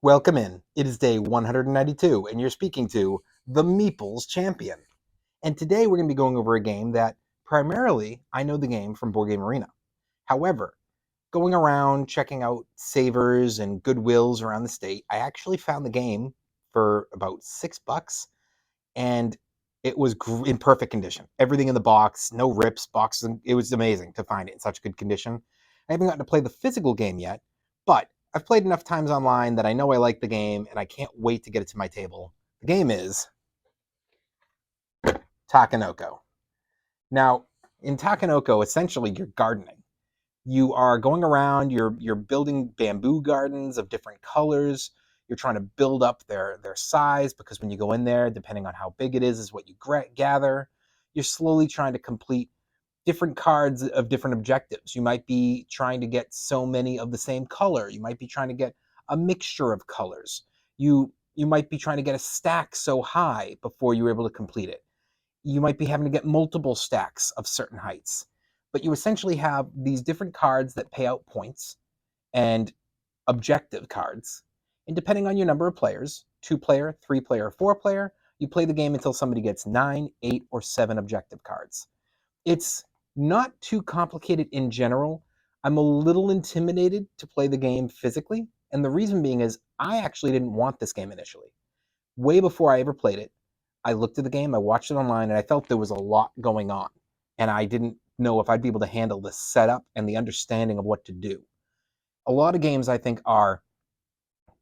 Welcome in. It is day 192, and you're speaking to the Meeples Champion. And today we're going to be going over a game that primarily I know the game from Board Game Arena. However, going around checking out savers and Goodwills around the state, I actually found the game for about $6, and it was in perfect condition. Everything in the box, no rips, boxes. It was amazing to find it in such good condition. I haven't gotten to play the physical game yet, but I've played enough times online that I know I like the game, and I can't wait to get it to my table. The game is Takenoko. Now, in Takenoko, essentially you're gardening. You are going around, you're building bamboo gardens of different colors. You're trying to build up their size, because when you go in there, depending on how big it is what you gather. You're slowly trying to complete different cards of different objectives. You might be trying to get so many of the same color. You might be trying to get a mixture of colors. You might be trying to get a stack so high before you're able to complete it. You might be having to get multiple stacks of certain heights. But you essentially have these different cards that pay out points and objective cards. And depending on your number of players, 2-player, 3-player, 4-player, you play the game until somebody gets 9, 8, or 7 objective cards. It's not too complicated in general. I'm a little intimidated to play the game physically, and the reason being is I actually didn't want this game initially. Way before I ever played it, I looked at the game, I watched it online, and I felt there was a lot going on, and I didn't know if I'd be able to handle the setup and the understanding of what to do. A lot of games, I think, are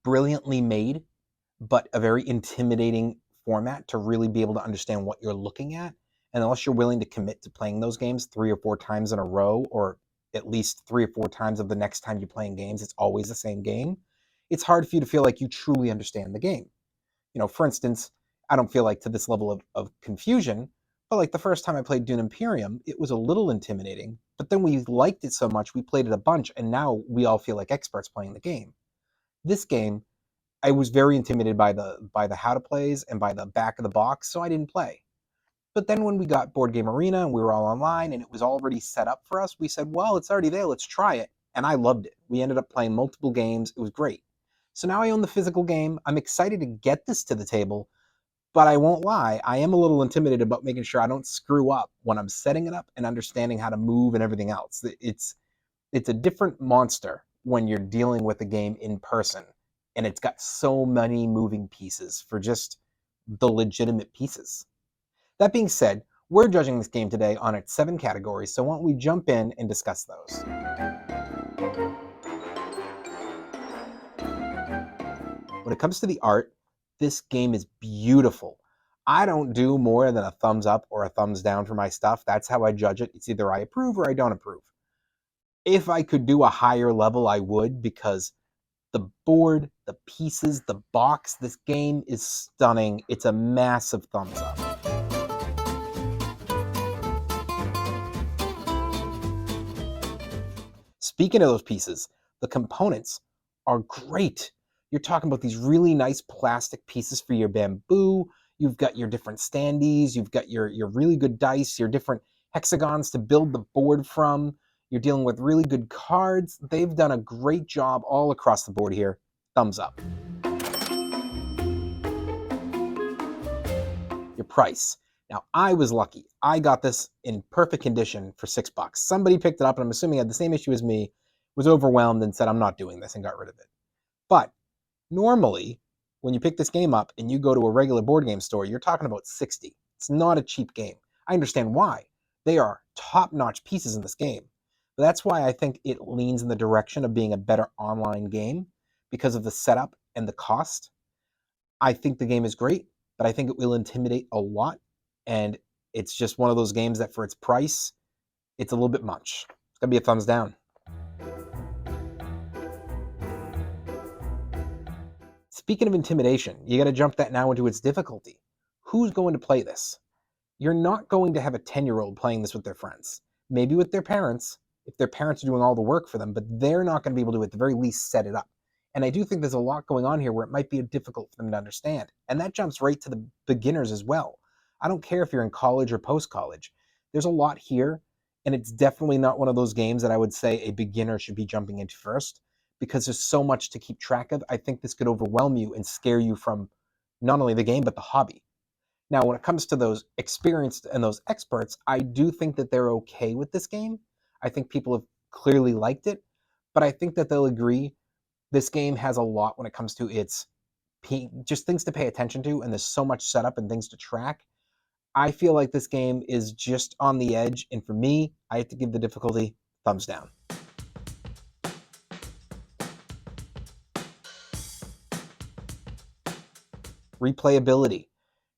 brilliantly made, but a very intimidating format to really be able to understand what you're looking at. And unless you're willing to commit to playing those games 3 or 4 times in a row, or at least 3 or 4 times of the next time you're playing games, it's always the same game. It's hard for you to feel like you truly understand the game. For instance, I don't feel like to this level of confusion, but like the first time I played Dune Imperium, it was a little intimidating, but then we liked it so much, we played it a bunch, and now we all feel like experts playing the game. This game, I was very intimidated by the how to plays and by the back of the box, so I didn't play. But then when we got Board Game Arena and we were all online and it was already set up for us, we said, well, it's already there, let's try it. And I loved it. We ended up playing multiple games. It was great. So now I own the physical game. I'm excited to get this to the table, but I won't lie, I am a little intimidated about making sure I don't screw up when I'm setting it up and understanding how to move and everything else. It's a different monster when you're dealing with a game in person, and it's got so many moving pieces for just the legitimate pieces. That being said, we're judging this game today on its 7 categories, so why don't we jump in and discuss those. When it comes to the art, this game is beautiful. I don't do more than a thumbs up or a thumbs down for my stuff. That's how I judge it. It's either I approve or I don't approve. If I could do a higher level, I would, because the board, the pieces, the box, this game is stunning. It's a massive thumbs up. Speaking of those pieces, the components are great. You're talking about these really nice plastic pieces for your bamboo. You've got your different standees. You've got your really good dice, your different hexagons to build the board from. You're dealing with really good cards. They've done a great job all across the board here. Thumbs up. Your price. Now, I was lucky. I got this in perfect condition for $6. Somebody picked it up, and I'm assuming had the same issue as me, was overwhelmed and said, I'm not doing this, and got rid of it. But normally, when you pick this game up and you go to a regular board game store, you're talking about $60. It's not a cheap game. I understand why. They are top-notch pieces in this game. But that's why I think it leans in the direction of being a better online game because of the setup and the cost. I think the game is great, but I think it will intimidate a lot. And it's just one of those games that for its price, it's a little bit much. It's going to be a thumbs down. Speaking of intimidation, you got to jump that now into its difficulty. Who's going to play this? You're not going to have a 10-year-old playing this with their friends. Maybe with their parents, if their parents are doing all the work for them, but they're not going to be able to, at the very least, set it up. And I do think there's a lot going on here where it might be difficult for them to understand. And that jumps right to the beginners as well. I don't care if you're in college or post-college. There's a lot here, and it's definitely not one of those games that I would say a beginner should be jumping into first. because there's so much to keep track of. I think this could overwhelm you and scare you from not only the game, but the hobby. Now, when it comes to those experienced and those experts, I do think that they're okay with this game. I think people have clearly liked it, but I think that they'll agree this game has a lot when it comes to its just things to pay attention to, and there's so much setup and things to track. I feel like this game is just on the edge, and for me, I have to give the difficulty thumbs down. Replayability.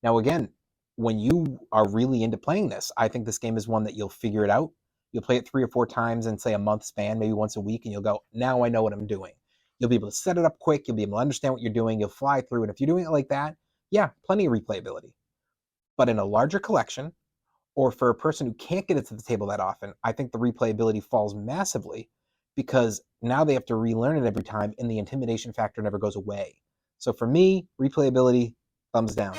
Now, again, when you are really into playing this, I think this game is one that you'll figure it out. You'll play it 3 or 4 times in, say, a month span, maybe once a week, and you'll go, now I know what I'm doing. You'll be able to set it up quick. You'll be able to understand what you're doing. You'll fly through. And if you're doing it like that, yeah, plenty of replayability. But in a larger collection, or for a person who can't get it to the table that often, I think the replayability falls massively because now they have to relearn it every time, and the intimidation factor never goes away. So for me, replayability, thumbs down.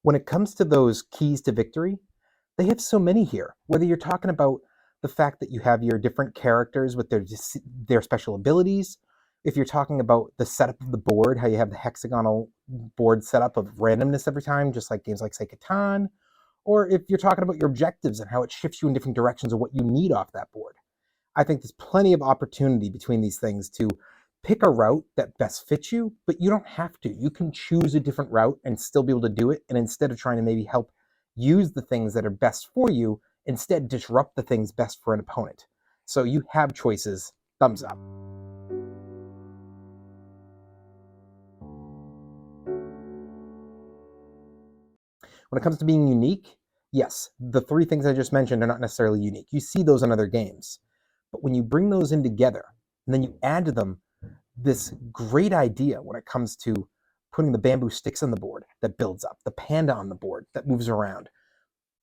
When it comes to those keys to victory, they have so many here. Whether you're talking about the fact that you have your different characters with their special abilities, if you're talking about the setup of the board, how you have the hexagonal board setup of randomness every time, just like games like, say, Catan, or if you're talking about your objectives and how it shifts you in different directions of what you need off that board. I think there's plenty of opportunity between these things to pick a route that best fits you, but you don't have to. You can choose a different route and still be able to do it. And instead of trying to maybe help use the things that are best for you, instead disrupt the things best for an opponent. So you have choices. Thumbs up. When it comes to being unique, yes, the 3 things I just mentioned are not necessarily unique. You see those in other games. But when you bring those in together, and then you add to them this great idea when it comes to putting the bamboo sticks on the board that builds up, the panda on the board that moves around,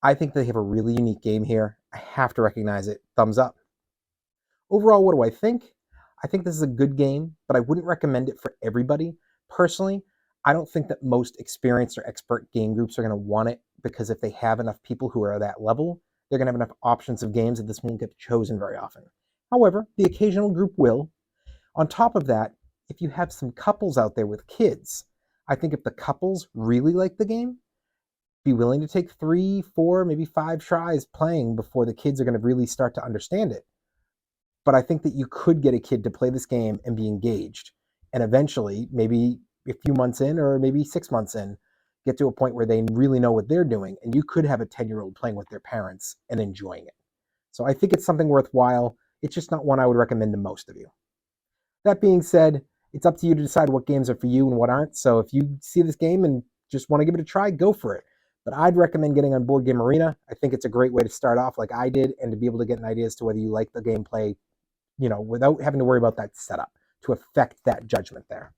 I think they have a really unique game here. I have to recognize it. Thumbs up. Overall, what do I think? I think this is a good game, but I wouldn't recommend it for everybody. Personally, I don't think that most experienced or expert game groups are going to want it, because if they have enough people who are at that level, they're going to have enough options of games that this won't get chosen very often. However, the occasional group will. On top of that, if you have some couples out there with kids, I think if the couples really like the game, be willing to take 3, 4, maybe 5 tries playing before the kids are going to really start to understand it. But I think that you could get a kid to play this game and be engaged, and eventually, maybe a few months in or maybe 6 months in, get to a point where they really know what they're doing, and you could have a 10-year-old playing with their parents and enjoying it. So I think it's something worthwhile. It's just not one I would recommend to most of you. That being said, it's up to you to decide what games are for you and what aren't. So if you see this game and just want to give it a try, go for it. But I'd recommend getting on Board Game Arena. I think it's a great way to start off like I did, and to be able to get an idea as to whether you like the gameplay, without having to worry about that setup to affect that judgment there.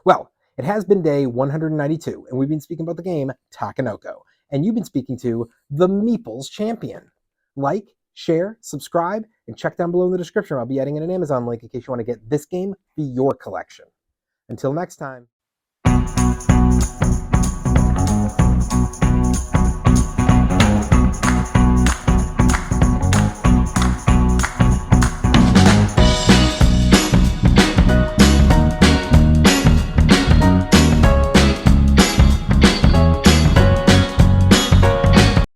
Well, it has been day 192, and we've been speaking about the game Takenoko, and you've been speaking to the Meeples Champion. Like, share, subscribe, and check down below in the description. I'll be adding in an Amazon link in case you want to get this game for your collection. Until next time.